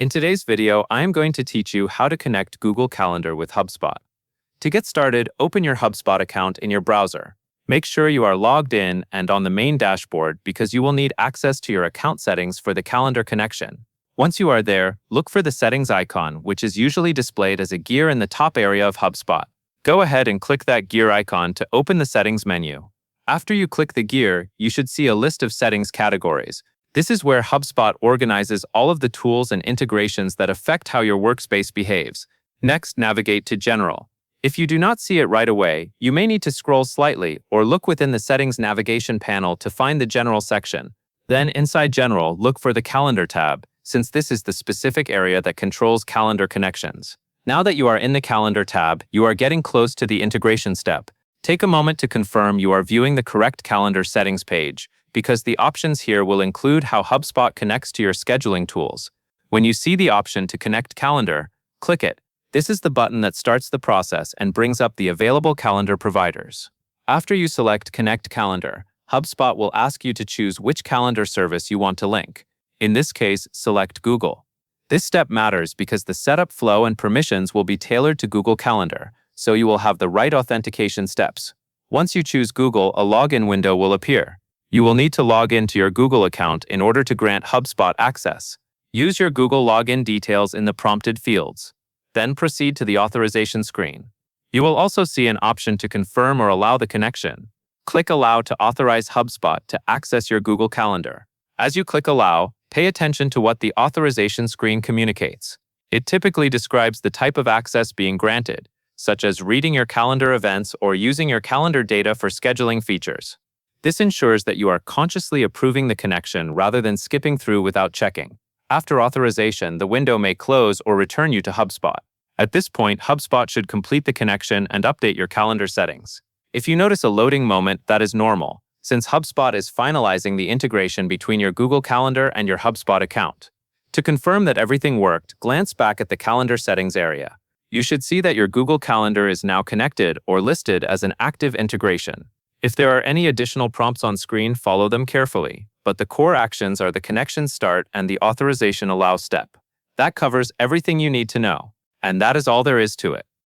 In today's video, I am going to teach you how to connect Google Calendar with Hubspot. To get started, open your Hubspot account in your browser. Make sure you are logged in and on the main dashboard because you will need access to your account settings for the calendar connection. Once you are there, look for the settings icon, which is usually displayed as a gear in the top area of Hubspot. Go ahead and click that gear icon to open the settings menu. After you click the gear, you should see a list of settings categories. This is where Hubspot organizes all of the tools and integrations that affect how your workspace behaves. Next, navigate to General. If you do not see it right away, you may need to scroll slightly or look within the Settings navigation panel to find the General section. Then, inside General, look for the Calendar tab, since this is the specific area that controls calendar connections. Now that you are in the Calendar tab, you are getting close to the integration step. Take a moment to confirm you are viewing the correct calendar settings page, because the options here will include how Hubspot connects to your scheduling tools. When you see the option to connect calendar, click it. This is the button that starts the process and brings up the available calendar providers. After you select Connect Calendar, Hubspot will ask you to choose which calendar service you want to link. In this case, select Google. This step matters because the setup flow and permissions will be tailored to Google Calendar, so you will have the right authentication steps. Once you choose Google, a login window will appear. You will need to log into your Google account in order to grant Hubspot access. Use your Google login details in the prompted fields. Then proceed to the authorization screen. You will also see an option to confirm or allow the connection. Click Allow to authorize Hubspot to access your Google Calendar. As you click Allow, pay attention to what the authorization screen communicates. It typically describes the type of access being granted, such as reading your calendar events or using your calendar data for scheduling features. This ensures that you are consciously approving the connection rather than skipping through without checking. After authorization, the window may close or return you to Hubspot. At this point, Hubspot should complete the connection and update your calendar settings. If you notice a loading moment, that is normal, since Hubspot is finalizing the integration between your Google Calendar and your Hubspot account. To confirm that everything worked, glance back at the calendar settings area. You should see that your Google Calendar is now connected or listed as an active integration. If there are any additional prompts on screen, follow them carefully, but the core actions are the connection start and the authorization allow step. That covers everything you need to know, and that is all there is to it.